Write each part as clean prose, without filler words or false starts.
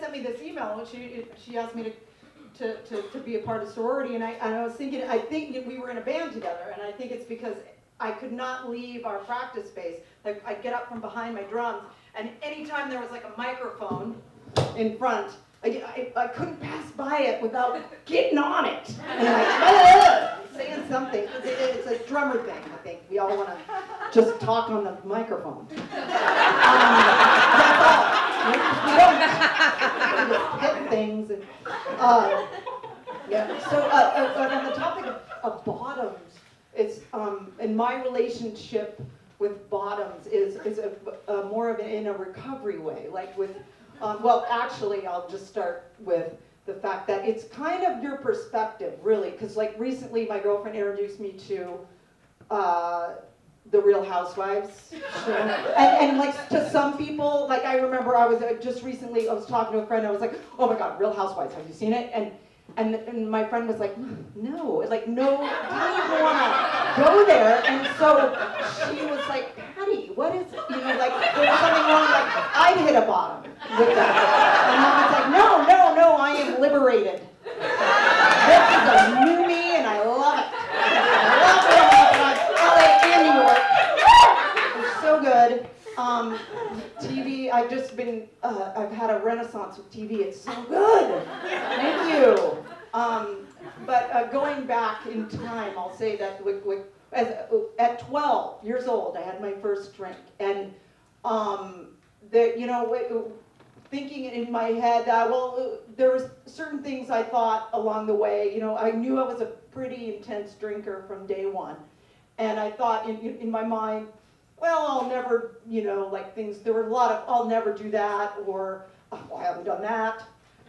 sent me this email, and she asked me to be a part of sorority, and I was thinking, I think that we were in a band together, and I think it's because I could not leave our practice space. Like, I'd get up from behind my drums, and anytime there was like a microphone in front, I couldn't pass by it without getting on it and like saying something. It's a drummer thing, I think. We all want to just talk on the microphone. That's all. We don't just hit things. And, yeah. So on the topic of bottoms, it's in my relationship with bottoms is a more of in a recovery way, like with. Well, actually, I'll just start with the fact that it's kind of your perspective, really, because like recently my girlfriend introduced me to the Real Housewives show. And like to some people, like I remember I was just recently, I was talking to a friend, I was like, oh my God, Real Housewives, have you seen it? And my friend was like, no, like no, didn't even want to go there. And so she was like, Patty, what is it? You know, like there was something wrong, like I'd hit a bottom with that. And I was like, no, I am liberated. This is a new me and I love it. I love it. LA and New York. It's so good. TV, I've just been, I've had a renaissance with TV. It's so good. Thank you. But going back in time, I'll say that at 12 years old, I had my first drink. And, thinking in my head, there was certain things I thought along the way. You know, I knew I was a pretty intense drinker from day one. And I thought in my mind, well, I'll never, like things, there were a lot of, I'll never do that, or, oh, I haven't done that.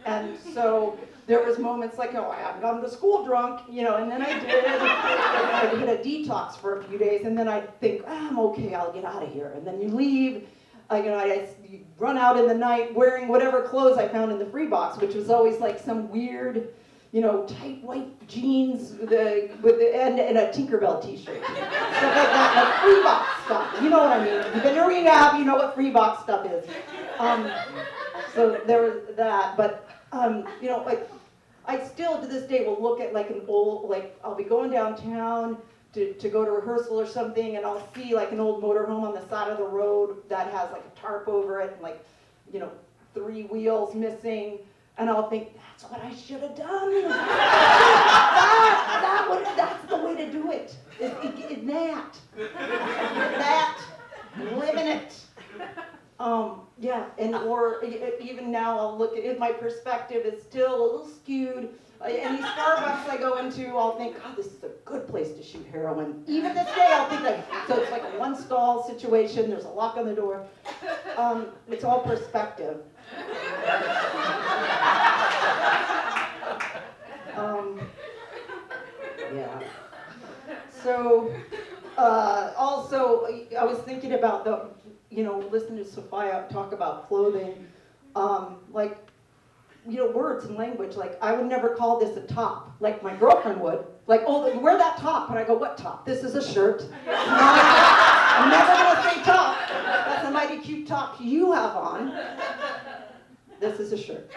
And so there was moments like, oh, I haven't gone to school drunk, and then I did. I hit a detox for a few days, and then I think, I'm okay, I'll get out of here. And then you leave, you run out in the night wearing whatever clothes I found in the free box, which was always like some weird, tight white jeans and a Tinkerbell t-shirt. Stuff like that, like free box stuff. You know what I mean. If you've been to rehab, you know what free box stuff is. So there was that, but, I still to this day will look at like an old, I'll be going downtown to go to rehearsal or something, and I'll see like an old motorhome on the side of the road that has like a tarp over it, and 3 wheels missing. And I'll think, that's what I should have done. That's the way to do it. That, living it. Yeah, or even now I'll look at it, my perspective is still a little skewed. Any Starbucks I go into, I'll think, God, this is a good place to shoot heroin. Even this day, I'll think so it's like a one stall situation, there's a lock on the door. It's all perspective. Yeah. So, also, I was thinking about listening to Sophia talk about clothing, words and language. Like, I would never call this a top, like my girlfriend would. Like, oh, wear that top. And I go, what top? This is a shirt. I'm never going to say top. That's a mighty cute top you have on. This is a shirt.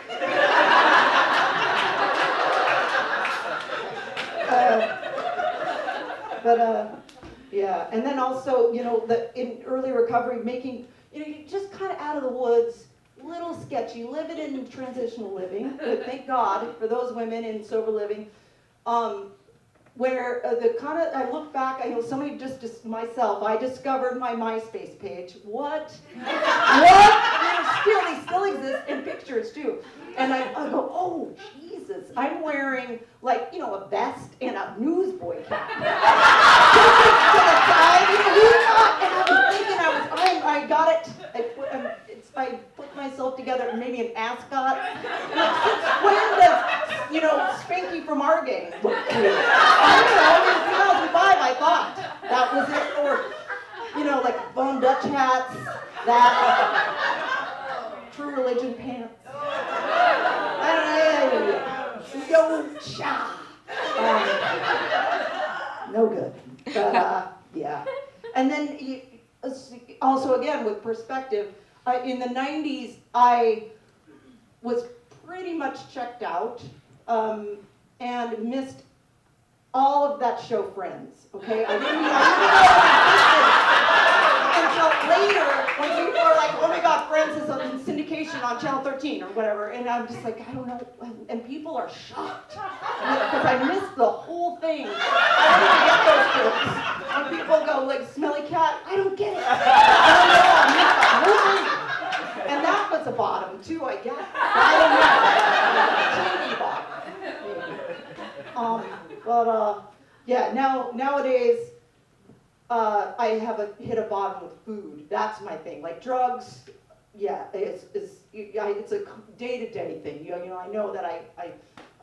Yeah, and then also, in early recovery, making, you just kind of out of the woods, little sketchy, living in transitional living, but thank God for those women in sober living, where I look back, somebody just myself, I discovered my MySpace page. What? They still exist in pictures too. And I go, oh, Jesus, I'm wearing a vest and a newsboy cap. To the side, and I was thinking I got it. I put myself together, maybe an ascot. Since when does, Spanky from our gang look cute? I don't know, in 2005 I thought that was it. Or, Bone Dutch hats, that, True Religion pants. No good. But, yeah. And then, also again, with perspective, in the 90s, was pretty much checked out, and missed all of that show Friends, okay? I didn't know until later when people are like, oh my God, Friends is in syndication on Channel 13 or whatever, and I'm just like, I don't know, and people are shocked because I missed the whole thing. I don't get those jokes. When people go like, smelly cat, I don't get it. I missed the whole thing. And that was a bottom too, I guess. I don't know. TV bottom. Yeah, nowadays, I have hit a bottom with food. That's my thing. Like drugs, yeah, it's a day-to-day thing. You know, I know that I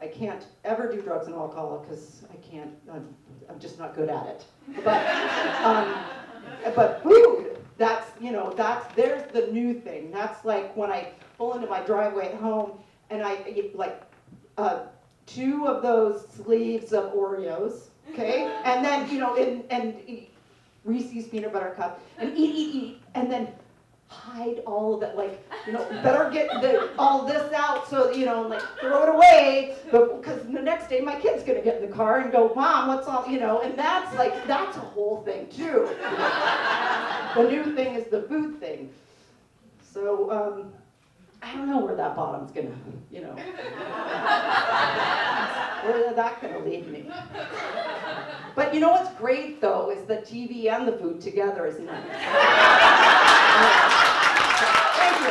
can't ever do drugs and alcohol because I can't. I'm just not good at it. But food, there's the new thing. That's like when I pull into my driveway at home and I eat like 2 of those sleeves of Oreos, okay? And then, and eat Reese's peanut butter cup, and eat, and then hide all of it, like, better get all this out so, and like throw it away, because the next day my kid's gonna get in the car and go, Mom, what's all, and that's a whole thing too. The new thing is the food thing. So, I don't know where that bottom's gonna, where that's gonna lead me. But you know what's great though is the TV and the food together, isn't it? Thank you.